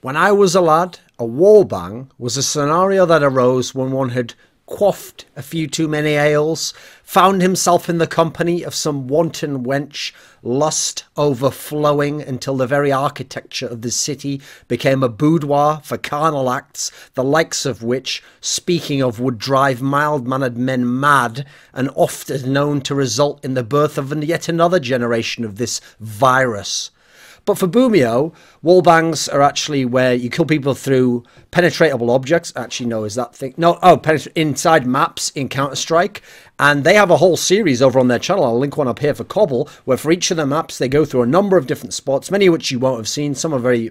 When I was a lad, a wallbang was a scenario that arose when one had quaffed a few too many ales, found himself in the company of some wanton wench, lust overflowing until the very architecture of the city became a boudoir for carnal acts, the likes of which, speaking of, would drive mild-mannered men mad, and often known to result in the birth of yet another generation of this virus. But for Boomeo, wallbangs are actually where you kill people through penetratable objects. Actually, no, is that thing? No, oh, inside maps in Counter-Strike. And they have a whole series over on their channel. I'll link one up here for Cobble, where for each of the maps, they go through a number of different spots, many of which you won't have seen. Some are very,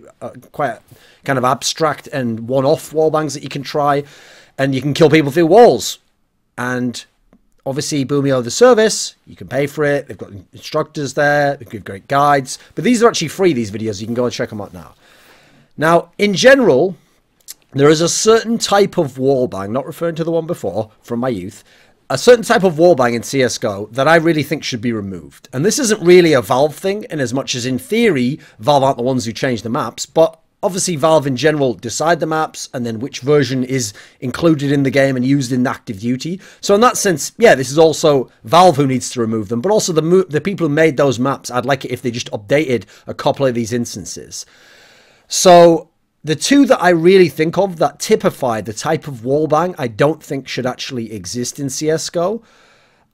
quite kind of abstract and one-off wallbangs that you can try. And you can kill people through walls. And obviously, Boomeo the service, you can pay for it. They've got instructors there. They give great guides. But these are actually free, these videos. You can go and check them out now. Now, in general, there is a certain type of wallbang, not referring to the one before from my youth, a certain type of wallbang in CSGO that I really think should be removed. And this isn't really a Valve thing, in as much as in theory, Valve aren't the ones who change the maps, but obviously, Valve in general decide the maps and then which version is included in the game and used in active duty. So in that sense, yeah, this is also Valve who needs to remove them, but also the people who made those maps, I'd like it if they just updated a couple of these instances. So the two that I really think of that typify the type of wallbang I don't think should actually exist in CSGO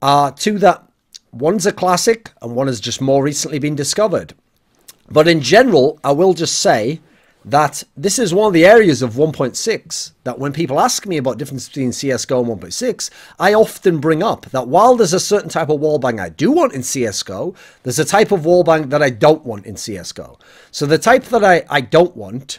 are two that, one's a classic and one has just more recently been discovered. But in general, I will just say that this is one of the areas of 1.6 that when people ask me about the difference between CSGO and 1.6, I often bring up that while there's a certain type of wallbang I do want in CSGO, there's a type of wallbang that I don't want in CSGO. So the type that I don't want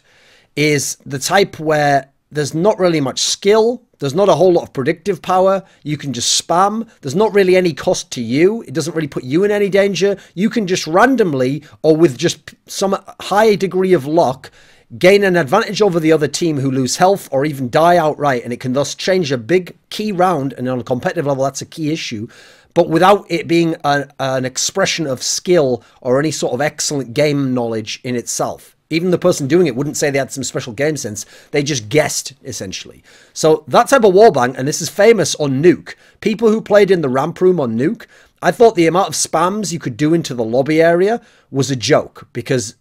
is the type where there's not really much skill, there's not a whole lot of predictive power, you can just spam, there's not really any cost to you, it doesn't really put you in any danger, you can just randomly, or with just some high degree of luck, gain an advantage over the other team who lose health or even die outright, and it can thus change a big key round, and on a competitive level that's a key issue, but without it being an expression of skill or any sort of excellent game knowledge in itself. Even the person doing it wouldn't say they had some special game sense. They just guessed, essentially. So that type of wallbang, and this is famous on Nuke. People who played in the ramp room on Nuke, I thought the amount of spams you could do into the lobby area was a joke. Because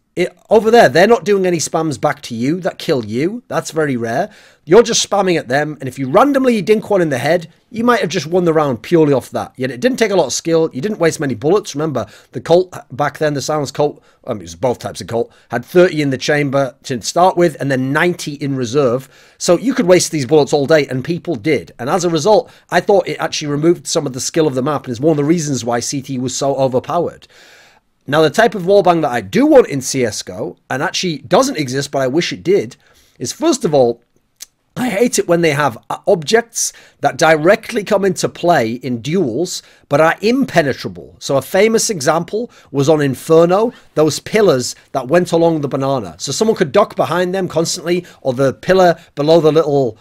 over there, they're not doing any spams back to you that kill you. That's very rare. You're just spamming at them. And if you randomly dink one in the head, you might have just won the round purely off that. Yet it didn't take a lot of skill. You didn't waste many bullets. Remember, the Colt back then, the Silence Colt, it was both types of Colt, had 30 in the chamber to start with and then 90 in reserve. So you could waste these bullets all day, and people did. And as a result, I thought it actually removed some of the skill of the map, and is one of the reasons why CT was so overpowered. Now, the type of wallbang that I do want in CSGO, and actually doesn't exist, but I wish it did, is first of all, I hate it when they have objects that directly come into play in duels, but are impenetrable. So a famous example was on Inferno, those pillars that went along the banana. So someone could duck behind them constantly, or the pillar below the little,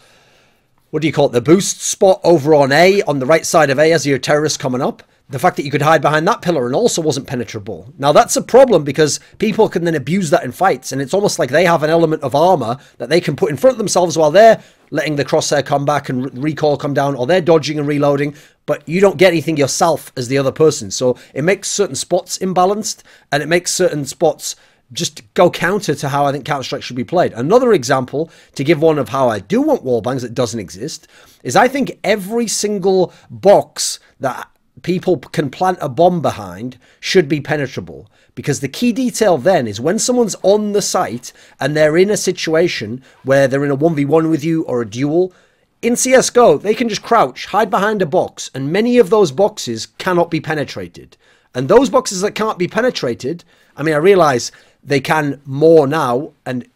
what do you call it, the boost spot over on A, on the right side of A as your terrorist coming up. The fact that you could hide behind that pillar and also wasn't penetrable. Now that's a problem because people can then abuse that in fights, and it's almost like they have an element of armor that they can put in front of themselves while they're letting the crosshair come back and recoil come down, or they're dodging and reloading, but you don't get anything yourself as the other person. So it makes certain spots imbalanced, and it makes certain spots just go counter to how I think Counter-Strike should be played. Another example, to give one of how I do want wallbangs that doesn't exist, is I think every single box that people can plant a bomb behind should be penetrable, because the key detail then is when someone's on the site and they're in a situation where they're in a 1v1 with you or a duel, in CSGO they can just crouch, hide behind a box, and many of those boxes cannot be penetrated. And those boxes that can't be penetrated, I mean, I realize they can more now,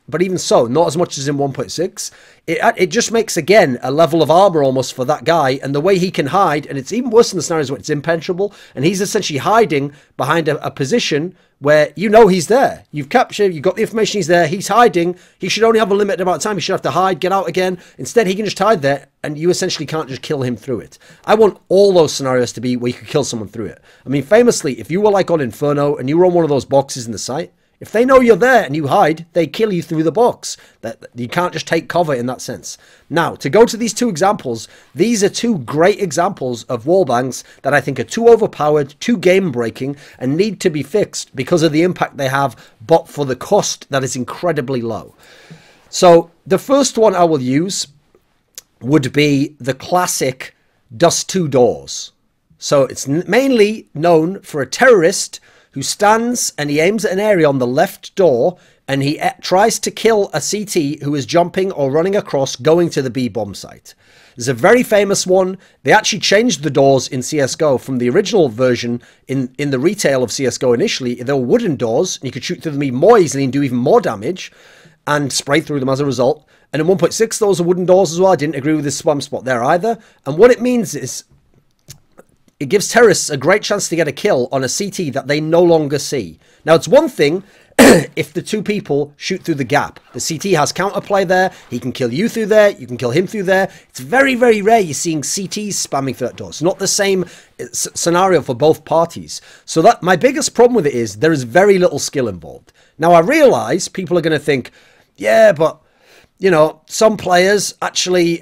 but even so, not as much as in 1.6. It just makes, again, a level of armor almost for that guy, and the way he can hide, and it's even worse in the scenarios where it's impenetrable, and he's essentially hiding behind a position where you know he's there. You've captured, you've got the information he's there, he's hiding, he should only have a limited amount of time, he should have to hide, get out again. Instead, he can just hide there, and you essentially can't just kill him through it. I want all those scenarios to be where you could kill someone through it. I mean, famously, if you were like on Inferno, and you were on one of those boxes in the site, If they know you're there and you hide, they kill you through the box. That you can't just take cover in that sense. Now, to go to these two examples, these are two great examples of wallbangs that I think are too overpowered, too game-breaking, and need to be fixed because of the impact they have, but for the cost that is incredibly low. So, the first one I will use would be the classic Dust 2 doors. So, it's mainly known for a terrorist who stands and he aims at an area on the left door and he tries to kill a CT who is jumping or running across going to the B bomb site. There's a very famous one. They actually changed the doors in CSGO from the original version in the retail of CSGO initially. They were wooden doors and you could shoot through them even more easily and do even more damage and spray through them as a result. And in 1.6 those are wooden doors as well. I didn't agree with this spam spot there either. And what it means is it gives terrorists a great chance to get a kill on a CT that they no longer see. Now, it's one thing if the two people shoot through the gap. The CT has counterplay there. He can kill you through there. You can kill him through there. It's very, very rare you're seeing CTs spamming through that door. It's not the same scenario for both parties. So that my biggest problem with it is there is very little skill involved. Now, I realize people are going to think, yeah, but you know, some players actually,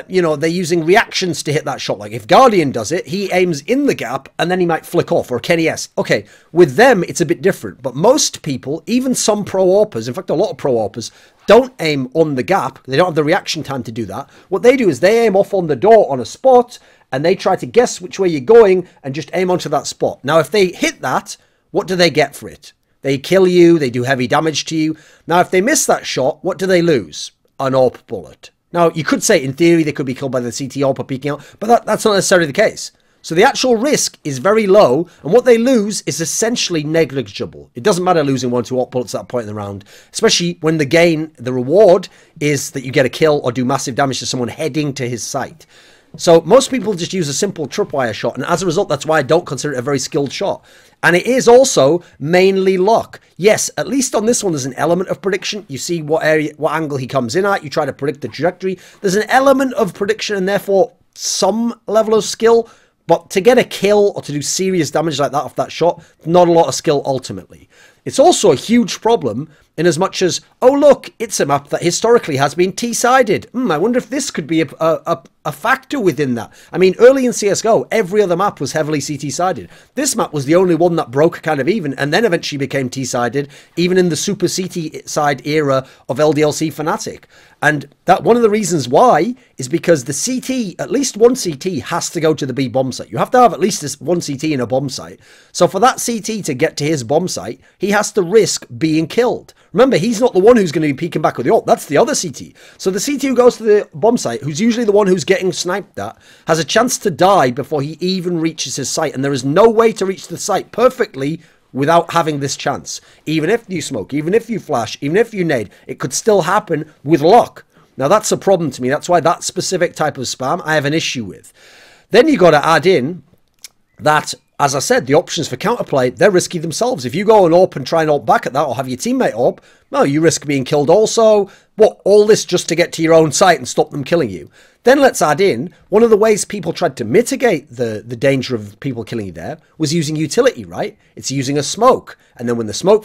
you know, they're using reactions to hit that shot. Like if Guardian does it, he aims in the gap and then he might flick off, or Kenny S. Okay, with them, it's a bit different. But most people, even some pro-AWPers, in fact, a lot of pro-AWPers, don't aim on the gap. They don't have the reaction time to do that. What they do is they aim off on the door on a spot and they try to guess which way you're going and just aim onto that spot. Now, if they hit that, what do they get for it? They kill you, they do heavy damage to you. Now, if they miss that shot, what do they lose? An AWP bullet. Now, you could say, in theory, they could be killed by the CT AWP peeking out, but that's not necessarily the case. So the actual risk is very low, and what they lose is essentially negligible. It doesn't matter losing 1 or 2 AWP bullets at that point in the round, especially when the reward is that you get a kill or do massive damage to someone heading to his site. So most people just use a simple tripwire shot, and as a result, that's why I don't consider it a very skilled shot. And it is also mainly luck. Yes, at least on this one, there's an element of prediction. You see what area, what angle he comes in at. You try to predict the trajectory. There's an element of prediction and therefore some level of skill. But to get a kill or to do serious damage like that off that shot, not a lot of skill ultimately. It's also a huge problem in as much as, oh look, it's a map that historically has been T-sided. I wonder if this could be a factor within that. I mean, early in CSGO, every other map was heavily CT-sided. This map was the only one that broke kind of even, and then eventually became T-sided, even in the super CT-side era of LDLC Fnatic. And that one of the reasons why is because the CT, at least one CT, has to go to the B bomb site. You have to have at least this one CT in a bomb site. So for that CT to get to his bomb site, he has to risk being killed. Remember, he's not the one who's going to be peeking back with the ult. That's the other CT. So the CT who goes to the bomb site, who's usually the one who's getting sniped at, has a chance to die before he even reaches his site. And there is no way to reach the site perfectly without having this chance. Even if you smoke, even if you flash, even if you nade, it could still happen with luck. Now that's a problem to me. That's why that specific type of spam I have an issue with. Then you got to add in that, as I said, the options for counterplay, they're risky themselves. If you go and AWP and try and AWP back at that, or have your teammate AWP, well, you risk being killed also. What, all this just to get to your own site and stop them killing you? Then let's add in, one of the ways people tried to mitigate the danger of people killing you there was using utility, right? It's using a smoke. And then when the smoke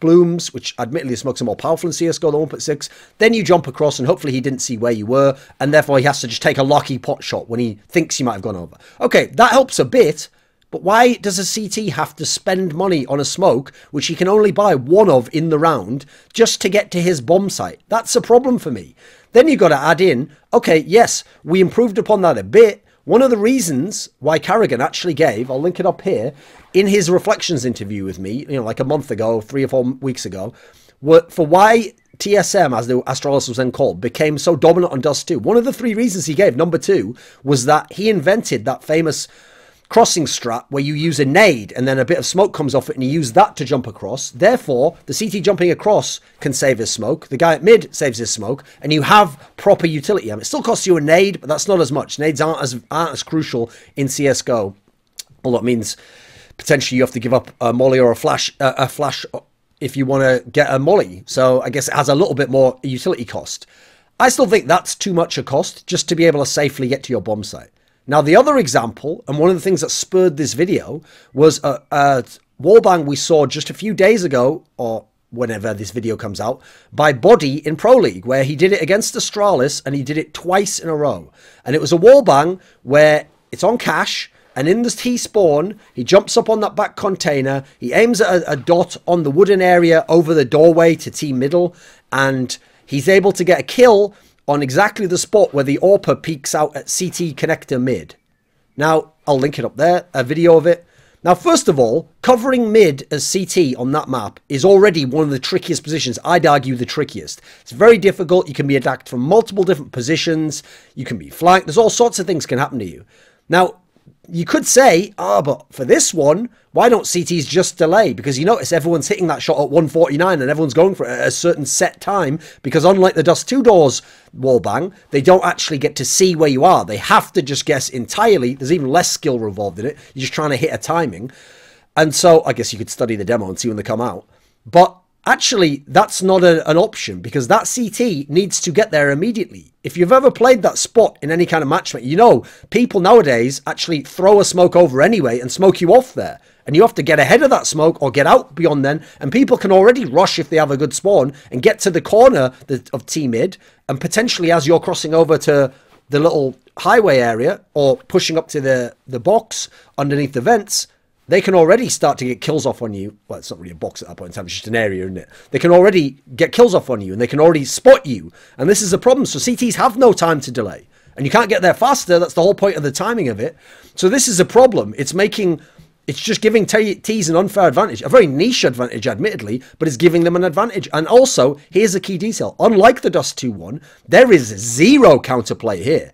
blooms, which admittedly the smokes are more powerful in CSGO than 1.6, then you jump across and hopefully he didn't see where you were, and therefore he has to just take a lucky pot shot when he thinks you might have gone over. Okay, that helps a bit. But why does a CT have to spend money on a smoke, which he can only buy one of in the round, just to get to his bomb site? That's a problem for me. Then you've got to add in, okay, yes, we improved upon that a bit. One of the reasons why Carrigan actually gave, I'll link it up here, in his Reflections interview with me, you know, like a month ago, 3 or 4 weeks ago, for why TSM, as the Astralis was then called, became so dominant on Dust 2. One of the 3 reasons he gave, number 2, was that he invented that famous crossing strat where you use a nade and then a bit of smoke comes off it and you use that to jump across. Therefore, the CT jumping across can save his smoke. The guy at mid saves his smoke, and you have proper utility. I mean, it still costs you a nade, but that's not as much. Nades aren't as crucial in CSGO. Although it means potentially you have to give up a molly or a flash if you want to get a molly. So I guess it has a little bit more utility cost. I still think that's too much a cost just to be able to safely get to your bomb site. Now, the other example, and one of the things that spurred this video, was wallbang we saw just a few days ago, or whenever this video comes out, by Body in Pro League, where he did it against Astralis, and he did it twice in a row. And it was a wallbang where it's on cash, and in the T spawn, he jumps up on that back container, he aims at a dot on the wooden area over the doorway to T middle, and he's able to get a kill on exactly the spot where the AWPer peeks out at CT connector mid. Now, I'll link it up there, a video of it. Now, first of all, covering mid as CT on that map is already one of the trickiest positions. I'd argue the trickiest. It's very difficult. You can be attacked from multiple different positions. You can be flanked. There's all sorts of things can happen to you. Now, you could say, but for this one, why don't CTs just delay? Because you notice everyone's hitting that shot at 149 and everyone's going for it at a certain set time, because unlike the Dust 2 Doors wallbang, they don't actually get to see where you are. They have to just guess entirely. There's even less skill involved in it. You're just trying to hit a timing. And so I guess you could study the demo and see when they come out. But actually, that's not an option, because that CT needs to get there immediately. If you've ever played that spot in any kind of matchmaking, you know people nowadays actually throw a smoke over anyway and smoke you off there. And you have to get ahead of that smoke or get out beyond then. And people can already rush if they have a good spawn and get to the corner of T-mid. And potentially as you're crossing over to the little highway area or pushing up to the box underneath the vents, they can already start to get kills off on you. Well, it's not really a box at that point in time. It's just an area, isn't it? They can already get kills off on you, and they can already spot you. And this is a problem. So CTs have no time to delay. And you can't get there faster. That's the whole point of the timing of it. So this is a problem. It's just giving Ts an unfair advantage. A very niche advantage, admittedly, but it's giving them an advantage. And also, here's a key detail. Unlike the Dust 2-1, there is zero counterplay here.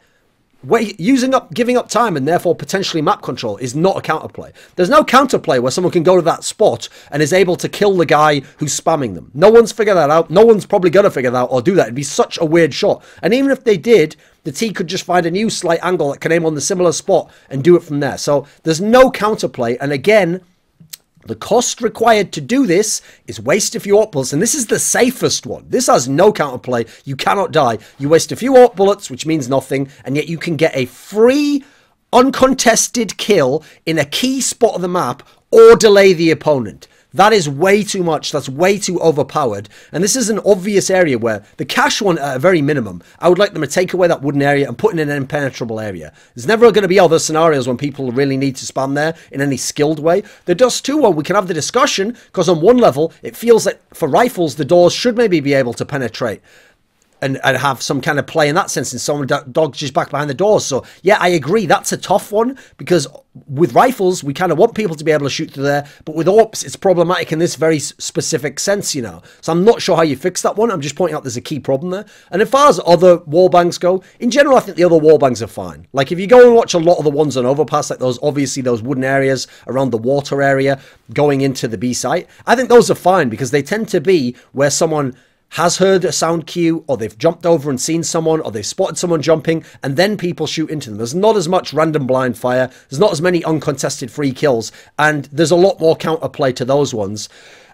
Giving up time and therefore potentially map control is not a counterplay. There's no counterplay where someone can go to that spot and is able to kill the guy who's spamming them. No one's figured that out. No one's probably going to figure that out or do that. It'd be such a weird shot. And even if they did, the T could just find a new slight angle that can aim on the similar spot and do it from there. So there's no counterplay. And again, the cost required to do this is waste a few AWP bullets, and this is the safest one. This has no counterplay. You cannot die. You waste a few AWP bullets, which means nothing, and yet you can get a free, uncontested kill in a key spot of the map or delay the opponent. That is way too much. That's way too overpowered. And this is an obvious area where the cash one, at a very minimum, I would like them to take away that wooden area and put in an impenetrable area. There's never going to be other scenarios when people really need to spam there in any skilled way. The Dust 2 one, we can have the discussion, because on one level, it feels like for rifles, the doors should maybe be able to penetrate and have some kind of play in that sense, and someone dogs just back behind the doors. So yeah, I agree, that's a tough one, because with rifles we kind of want people to be able to shoot through there, but with AWPs it's problematic in this very specific sense, you know. So I'm not sure how you fix that one. I'm just pointing out there's a key problem there. And as far as other wallbangs go, in general I think the other wallbangs are fine. Like if you go and watch a lot of the ones on Overpass, like those wooden areas around the water area going into the B site, I think those are fine, because they tend to be where someone has heard a sound cue, or they've jumped over and seen someone, or they've spotted someone jumping, and then people shoot into them. There's not as much random blind fire, there's not as many uncontested free kills, and there's a lot more counterplay to those ones.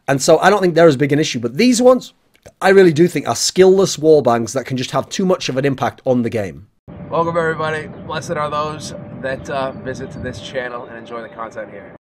And so I don't think they're as big an issue. But these ones, I really do think are skillless wallbangs that can just have too much of an impact on the game. Welcome everybody. Blessed are those that visit this channel and enjoy the content here.